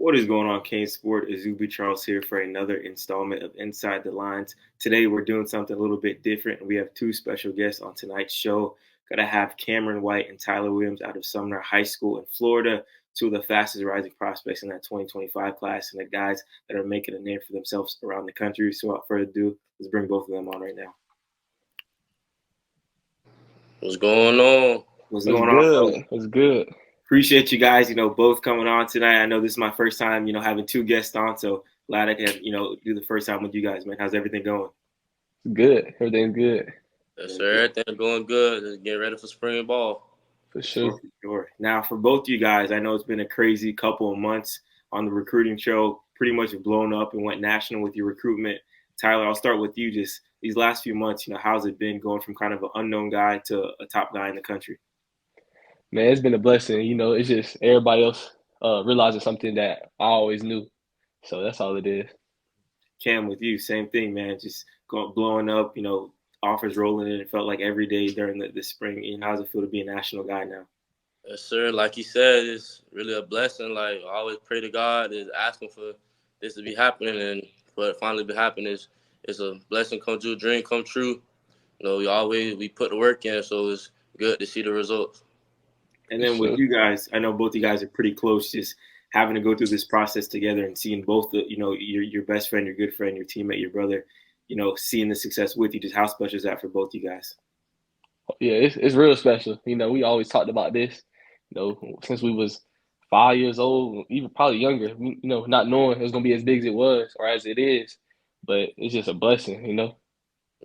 What is going on, CaneSport? Azubi Charles here for another installment of Inside the Lines. Today we're doing something a little bit different. We have two special guests on tonight's show. Gonna have Cameron White and Tyler Williams out of Sumner High School in Florida, two of the fastest rising prospects in that 2025 class, and the guys that are making a name for themselves around the country. So without further ado, let's bring both of them on right now. What's going on? What's What's going on, good? folks? What's good? Appreciate you guys, both coming on tonight. I know this is my first time, having two guests on, so glad I can, do the first time with you guys, man. How's everything going? Good. Everything's good. Yes, sir. Everything going good. Just getting ready for spring ball. For sure. Sure. Now, for both you guys, I know it's been a crazy couple of months on the recruiting show. Pretty much blown up and went national with your recruitment. Tyler, I'll start with you. Just these last few months, how's it been going from kind of an unknown guy to a top guy in the country? Man, it's been a blessing. It's just everybody else realizing something that I always knew. So that's all it is. Cam, with you, same thing, man. Just blowing up, offers rolling in. It felt like every day during the spring. How's it feel to be a national guy now? Yes, sir. Like you said, it's really a blessing. Like I always pray to God, is asking for this to be happening, and for it finally be happening it's a blessing come true, dream come true. We put the work in, so it's good to see the results. And then with you guys, I know both you guys are pretty close. Just having to go through this process together and seeing both the, your best friend, your good friend, your teammate, your brother, seeing the success with you. Just how special is that for both you guys? Yeah, it's real special. We always talked about this. Since we was 5 years old, even probably younger. Not knowing it was gonna be as big as it was or as it is, but it's just a blessing. Yeah,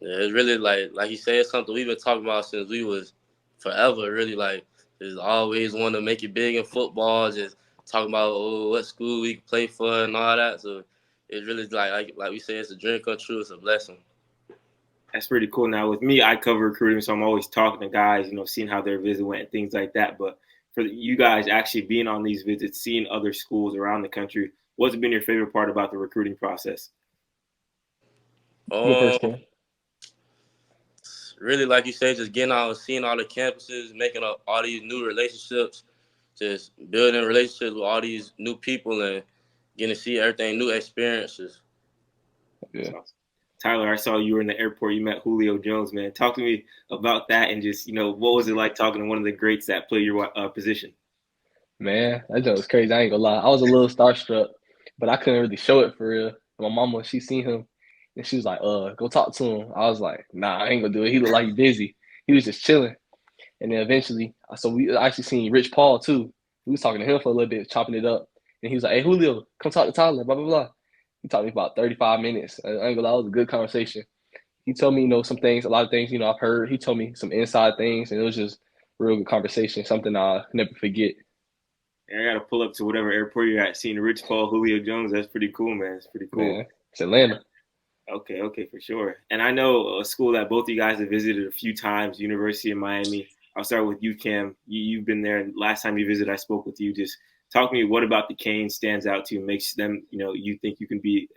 it's really like you said, it's something we've been talking about since we was forever. Really, like just always want to make it big in football. Just talking about what school we can play for and all that. So it's really like we say, it's a dream come true. It's a blessing. That's pretty cool. Now with me, I cover recruiting, so I'm always talking to guys, seeing how their visit went and things like that. But for you guys actually being on these visits, seeing other schools around the country, what's been your favorite part about the recruiting process? Really, like you said, just getting out, seeing all the campuses, making up all these new relationships, just building relationships with all these new people, and getting to see everything, new experiences. Yeah. Tyler, I saw you were in the airport. You met Julio Jones, man. Talk to me about that and just, what was it like talking to one of the greats that play your position? Man, that joke was crazy. I ain't gonna lie. I was a little starstruck, but I couldn't really show it for real. My mama, she seen him, and she was like, go talk to him. I was like, nah, I ain't gonna do it. He looked like he busy. He was just chilling. And then eventually, so we actually seen Rich Paul, too. We was talking to him for a little bit, chopping it up. And he was like, hey, Julio, come talk to Tyler, blah, blah, blah. He talked to me about 35 minutes. I ain't gonna lie, it was a good conversation. He told me, some things, a lot of things, I've heard. He told me some inside things, and it was just a real good conversation, something I'll never forget. I got to pull up to whatever airport you're at, seeing Rich Paul, Julio Jones. That's pretty cool, man. It's pretty cool. Man, it's Atlanta. Okay, for sure. And I know a school that both of you guys have visited a few times, University of Miami. I'll start with you, Cam. You've been there. Last time you visited, I spoke with you. Just talk to me, what about the Canes stands out to you, makes them, you think you can be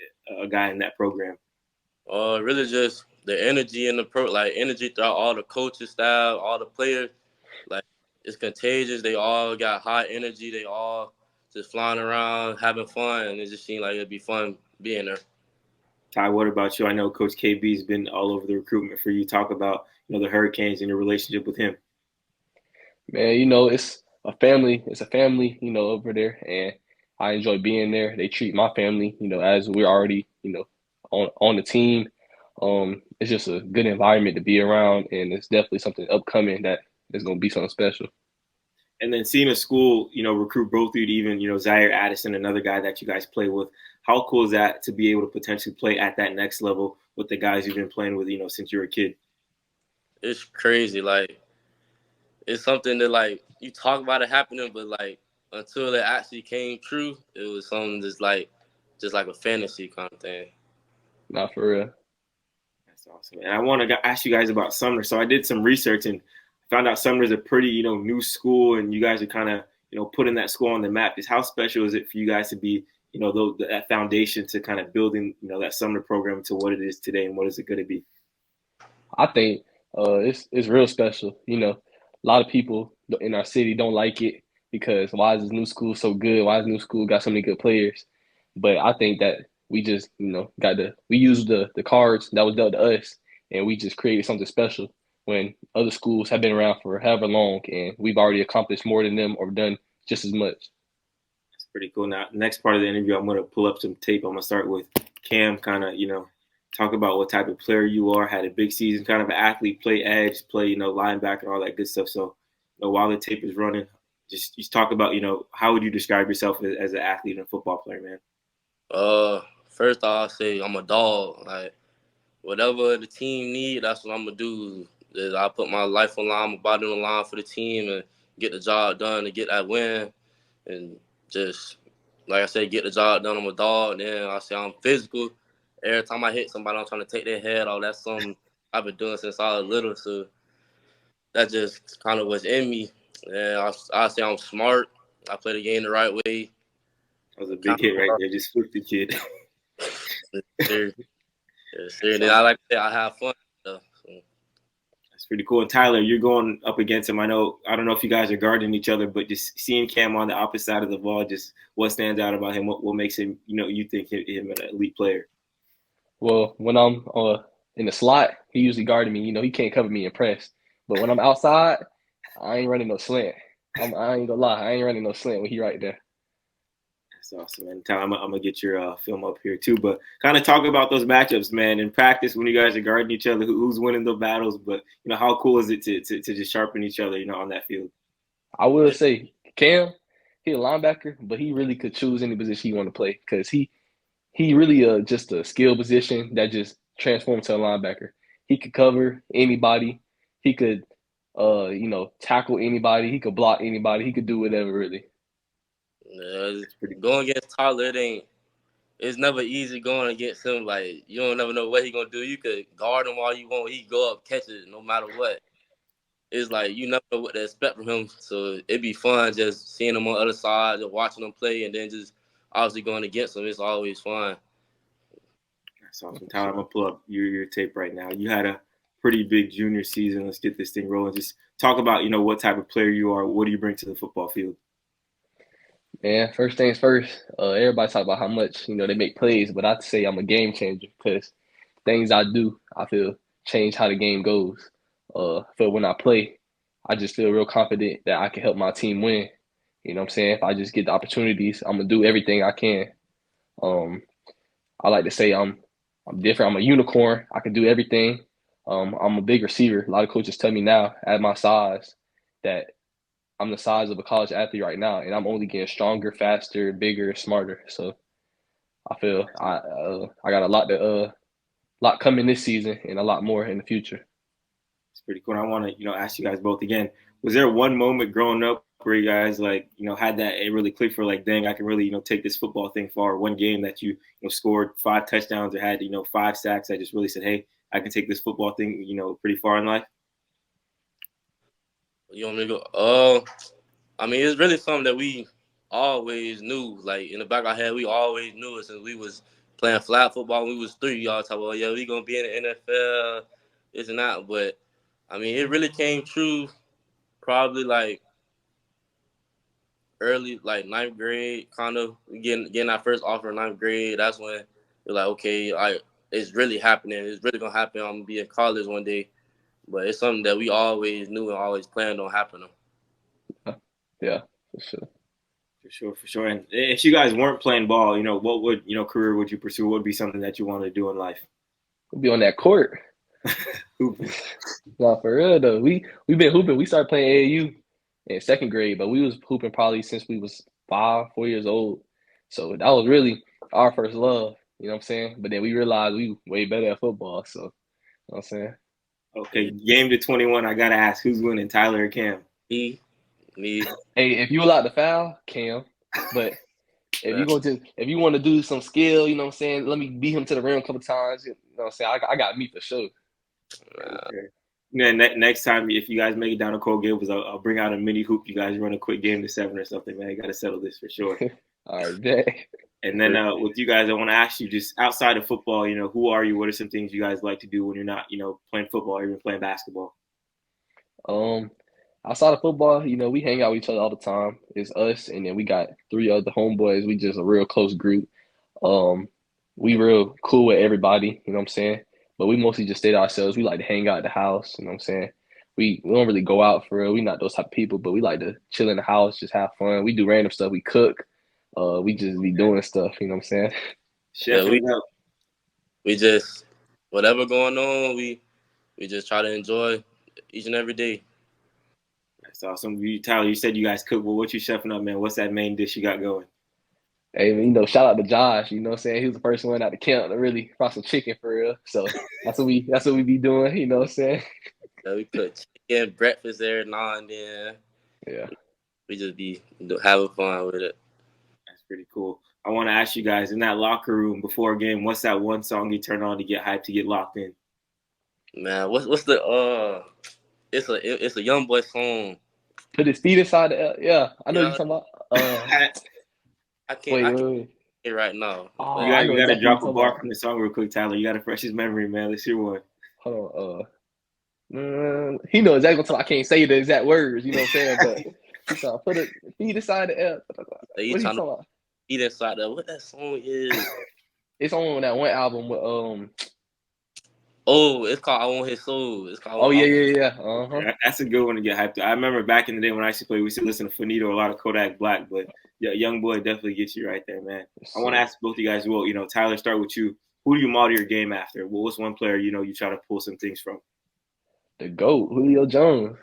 a guy in that program? Really just the energy in the energy throughout all the coaching staff, all the players. Like, it's contagious. They all got high energy. They all just flying around, having fun, and it just seemed like it'd be fun being there. Ty, what about you? I know Coach KB's been all over the recruitment for you. Talk about, the Hurricanes and your relationship with him. Man, it's a family. It's a family, over there, and I enjoy being there. They treat my family, as we're already, on the team. It's just a good environment to be around, and it's definitely something upcoming that is going to be something special. And then seeing a school, recruit both of you to even, Zaire Addison, another guy that you guys play with. How cool is that to be able to potentially play at that next level with the guys you've been playing with, since you were a kid? It's crazy. Like, it's something that, you talk about it happening, but, until it actually came true, it was something just like a fantasy kind of thing. Not for real. That's awesome. And I want to ask you guys about Sumner. So I did some research and found out Sumner's a pretty, new school, and you guys are kind of, putting that school on the map. Just how special is it for you guys to be, that foundation to kind of building, that Sumner program to what it is today, and what is it going to be? I think it's real special. A lot of people in our city don't like it, because why is this new school so good? Why is new school got so many good players? But I think that we just, we used the cards that was dealt to us, and we just created something special when other schools have been around for however long, and we've already accomplished more than them or done just as much. That's pretty cool. Now, next part of the interview, I'm going to pull up some tape. I'm going to start with Cam, kind of, talk about what type of player you are, had a big season, kind of an athlete, play edge, play, linebacker, all that good stuff. So, while the tape is running, just talk about, how would you describe yourself as an athlete and a football player, man? First I'll say I'm a dog. Like, whatever the team need, that's what I'm gonna do. Is I put my life on line, my body on the line for the team, and get the job done and get that win. And just like I said, get the job done. I'm a dog. And then I say I'm physical. Every time I hit somebody, I'm trying to take their head off. That's something I've been doing since I was little. So that just kind of was in me. And I say I'm smart. I play the game the right way. That was a big hit right there. Just flipped the kid. Then I like to say I have fun. So. That's pretty cool. And Tyler, you're going up against him. I don't know if you guys are guarding each other, but just seeing Cam on the opposite side of the ball, just what stands out about him? What makes him, you think him an elite player? Well, when I'm in the slot, he usually guarding me. He can't cover me in press. But when I'm outside, I ain't running no slant. I ain't gonna lie, I ain't running no slant when he right there. That's awesome, man. Tyler, I'm gonna get your film up here too, but kind of talk about those matchups, man. In practice, when you guys are guarding each other, who's winning the battles? But how cool is it to just sharpen each other, on that field? I will say, Cam, he a linebacker, but he really could choose any position he want to play because he really just a skill position that just transforms to a linebacker. He could cover anybody. He could tackle anybody. He could block anybody. He could do whatever really. Going against Tyler, it's never easy going against him. Like, you don't never know what he gonna do. You could guard him all you want. He go up, catch it, no matter what. It's like you never know what to expect from him. So it'd be fun just seeing him on the other side, just watching him play, and then just obviously going against him. It's always fun. That's awesome. Tyler, I'm gonna pull up your tape right now. You had a pretty big junior season. Let's get this thing rolling. Just talk about, what type of player you are. What do you bring to the football field? Man, first things first, everybody talk about how much, they make plays, but I'd say I'm a game changer because things I do, I feel, change how the game goes. For when I play, I just feel real confident that I can help my team win. You know what I'm saying? If I just get the opportunities, I'm going to do everything I can. I like to say I'm different. I'm a unicorn. I can do everything. I'm a big receiver. A lot of coaches tell me now at my size that I'm the size of a college athlete right now, and I'm only getting stronger, faster, bigger, smarter. So I feel I got a lot coming this season and a lot more in the future. It's pretty cool. And I want to, ask you guys both again. Was there one moment growing up where you guys had that it really clicked for dang, I can really take this football thing far? One game that you scored 5 touchdowns or had 5 sacks that just really said, hey, I can take this football thing pretty far in life. You want me to go? I mean, it's really something that we always knew. Like, in the back of our head, we always knew it since we was playing flag football when we was 3. Y'all talk about, we going to be in the NFL, this and that. But, I mean, it really came true probably, early, 9th grade, kind of. Getting our first offer in 9th grade. That's when we're like, okay, it's really happening. It's really going to happen. I'm going to be in college one day. But it's something that we always knew and always planned on happening. Yeah, for sure. For sure. And if you guys weren't playing ball, what would, career would you pursue? What would be something that you wanted to do in life? We'll be on that court. No, for real though. We've been hooping. We started playing AAU in 2nd grade, but we was hooping probably since we was 4 years old. So that was really our first love. You know what I'm saying? But then we realized we way better at football. So, you know what I'm saying? Okay, game to 21. I gotta ask, who's winning, Tyler or Cam? Me. Hey, if you allowed to foul, Cam. But if you want to do some skill, you know what I'm saying, let me beat him to the rim a couple times. You know what I'm saying? I got me for sure. Okay. Next time, if you guys make it down to Coral Gables, I'll bring out a mini hoop. You guys run a quick game to 7 or something, man. You got to settle this for sure. All right, bet. And then with you guys, I want to ask you, just outside of football, who are you? What are some things you guys like to do when you're not, playing football or even playing basketball? outside of football, you know, we hang out with each other all the time. It's us, and then we got 3 other homeboys. We just a real close group. Um, we real cool with everybody. You know what I'm saying? But we mostly just stay to ourselves. We like to hang out at the house. You know what I'm saying? We don't really go out for real. We not those type of people, but we like to chill in the house, just have fun. We do random stuff. We cook. We just be doing stuff. You know what I'm saying? Yeah, Chefing it up. we just whatever going on, we just try to enjoy each and every day. That's awesome. Tyler, you said you guys cook. Well, what you chefing up, man? What's that main dish you got going? Hey, you know, shout out to Josh. You know what I'm saying? He was the first one out the camp to really fry some chicken for real. So that's what we be doing. You know what I'm saying? Yeah, we cook chicken, breakfast every now and then. Yeah. We just be having fun with it. That's pretty cool. I want to ask you guys in that locker room before a game, what's that one song you turn on to get hyped, to get locked in? Man, what's the it's a young boy song. Put his feet inside the yeah. I know you're Yeah, talking about. I can't Wait, I wait, can't wait. it right now. Oh, You But I got know you got to exactly what drop a you're talking bar about. from the song real quick, Tyler. You got to fresh his memory, man. Let's hear one. Hold on. He knows exactly what I'm talking about. I can't say the exact words, you know what I'm saying? But he's trying to put it feet inside the air. he What he trying to talking about? eat inside there. What that song is? It's on that one album with Oh, it's called I Want His Soul. It's called Oh I yeah, Want. yeah, yeah. Uh-huh. That's a good one to get hyped. I remember back in the day when I used to play, we used to listen to Finito, a lot of Kodak Black, but yeah, Young Boy definitely gets you right there, man. I want to So ask both of you guys, well, Tyler, start with you. Who do you model your game after? Well, what's one player, you try to pull some things from? the GOAT, Julio Jones.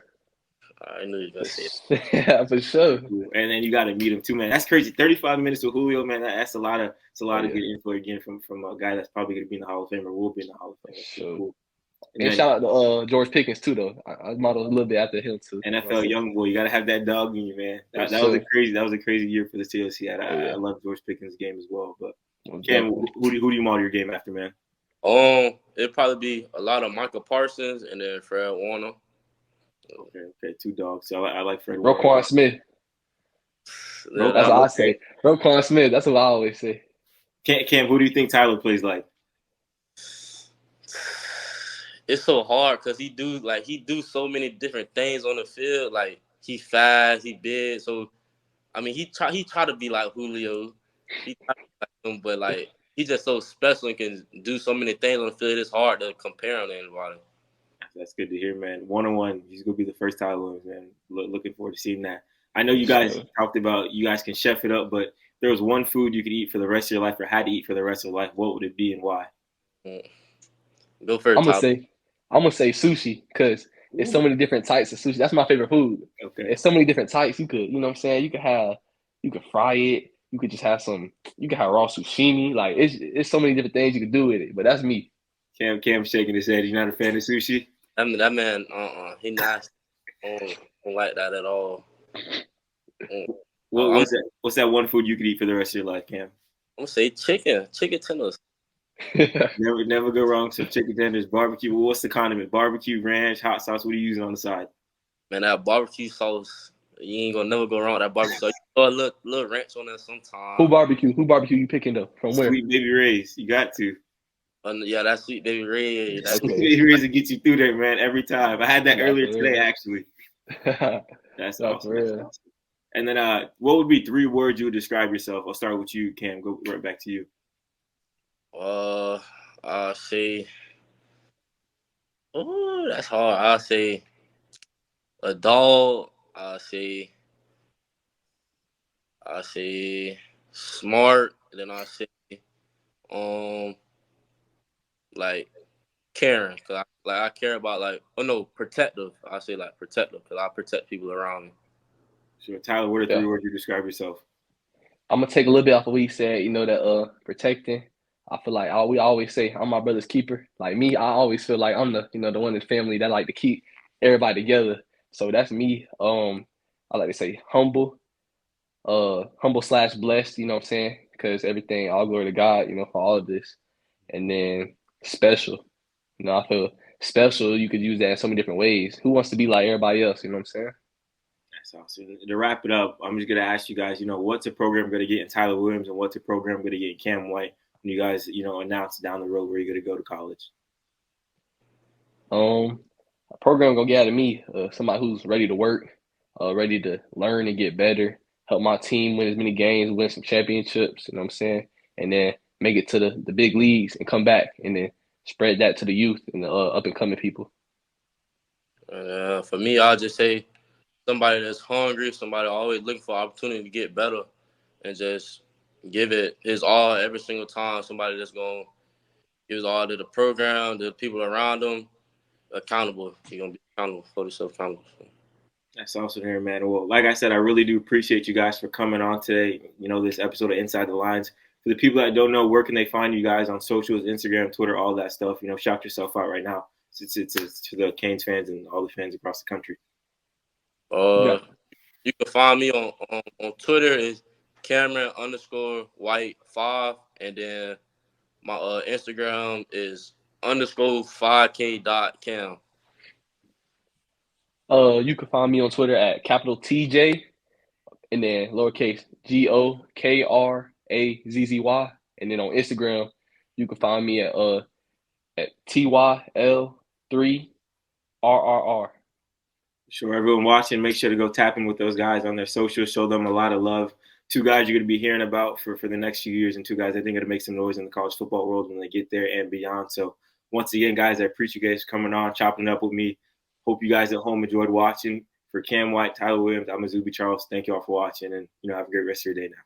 I knew you were gonna say it. Yeah, for sure. Cool. And then you got to meet him too, man. That's crazy. 35 minutes with Julio, man. That's a lot of Oh good yeah, info again from a guy that's probably going to be in the Hall of Fame or will be in the Hall of for Fame. That's pretty sure. cool. And And then shout out to George Pickens too, though. I modeled a little bit after him too. NFL Myself. young boy, you got to have that dog in you, man. For That was a sure. crazy year for the Steelers. Oh I yeah, love George Pickens' game as well. But most Cam, definitely. who do you model your game after, man? It'd probably be a lot of Michael Parsons and then Fred Warner. Okay, two dogs. So I like Fred Warner. Roquan Smith. Yeah, That's that, what I Okay. say. Roquan Smith. That's what I always say. Cam, who do you think Tyler plays like? it's so hard because he do so many different things on the field. Like he fast, he big. So I mean, he try to be like Julio. He try to be like him, but like he's just so special and can do so many things on the field. It's hard to compare him to anybody. That's good to hear, man. 1-on-1, he's gonna be the first Tyler Williams, man. Looking forward to seeing that. I know For you guys sure. talked about you guys can chef it up, but if there was one food you could eat for the rest of your life or had to eat for the rest of your life, what would it be and why? Mm. Go for it, I'm gonna Tyler. say I'm gonna say sushi because it's so Ooh, many different types of sushi. That's my favorite food. okay. It's so many different types. You know what I'm saying? You could fry it. You could just have you could have raw sashimi. Like it's so many different things you could do with it. But that's me. Cam shaking his head. He's not a fan of sushi. That man, he not don't like that at all. Mm. I'm What's that one food you could eat for the rest of your life, Cam? gonna say chicken tenders. Never go wrong. Some chicken tenders, barbecue. Well, what's the condiment? Barbecue, ranch, hot sauce. What are you using on the side? Man, that barbecue sauce, you ain't gonna never go wrong with that barbecue sauce. You throw a little ranch on there Who sometime. barbecue? Who barbecue you picking though? From where? Sweet Baby Ray's. You got to. And yeah, that sweet baby red. Sweet Okay. Baby Ray's will get you through there, man. Every time. I had that Nah, earlier for today, real. actually. That's Nah, for awesome. That's real. awesome. And then, what would be 3 words you would describe yourself? I'll start with you, Cam. Go right back to you. Uh, I'll say, oh, that's hard. I'll say a dog. I'll say smart. And then I'll say, um, like caring. I care about protective. I'll say like protective because I protect people around me. Sure. Tyler, what are 3 Yeah. words you describe yourself? I'm gonna take a little bit off of what you said. You know that protecting. I feel like we always say I'm my brother's keeper. Like me, I always feel like I'm the one in the family that like to keep everybody together. So that's me. I like to say humble slash blessed. You know what I'm saying? Because everything, all glory to God. You know, for all of this, and then special. You know, I feel special. You could use that in so many different ways. Who wants to be like everybody else? You know what I'm saying? That's awesome. To wrap it up, I'm just going to ask you guys, what's a program going to get in Tyler Williams and what's a program going to get in Cam White when you guys, announce down the road where you're going to go to college? Um, a program gonna get out of me somebody who's ready to work, ready to learn and get better, help my team win as many games, win some championships. You know what I'm saying? And then make it to the big leagues and come back, and then spread that to the youth and the up and coming people. For me, I'll just say somebody that's hungry, somebody always looking for opportunity to get better, and just give it his all every single time. Somebody that's gonna give his all to the program, the people around him, accountable. He's gonna be accountable for himself, accountable. That's awesome here, man. Well, like I said, I really do appreciate you guys for coming on today. This episode of Inside the Lines. For the people that don't know, where can they find you guys on socials, Instagram, Twitter, all that stuff? Shout yourself out right now. It's to the Canes fans and all the fans across the country. You can find me on Twitter is Cameron_White5, and then my Instagram is _5k.cam. You can find me on Twitter at capital TJ and then lowercase GOKRAZZY. And then on Instagram, you can find me at TYL3RRR. Sure, everyone watching, make sure to go tap in with those guys on their socials. Show them a lot of love. Two guys you're going to be hearing about for the next few years, and two guys I think are going to make some noise in the college football world when they get there and beyond. So once again, guys, I appreciate you guys coming on, chopping it up with me. Hope you guys at home enjoyed watching. For Cam White, Tyler Williams, I'm Azubi Charles. Thank you all for watching, and have a great rest of your day now.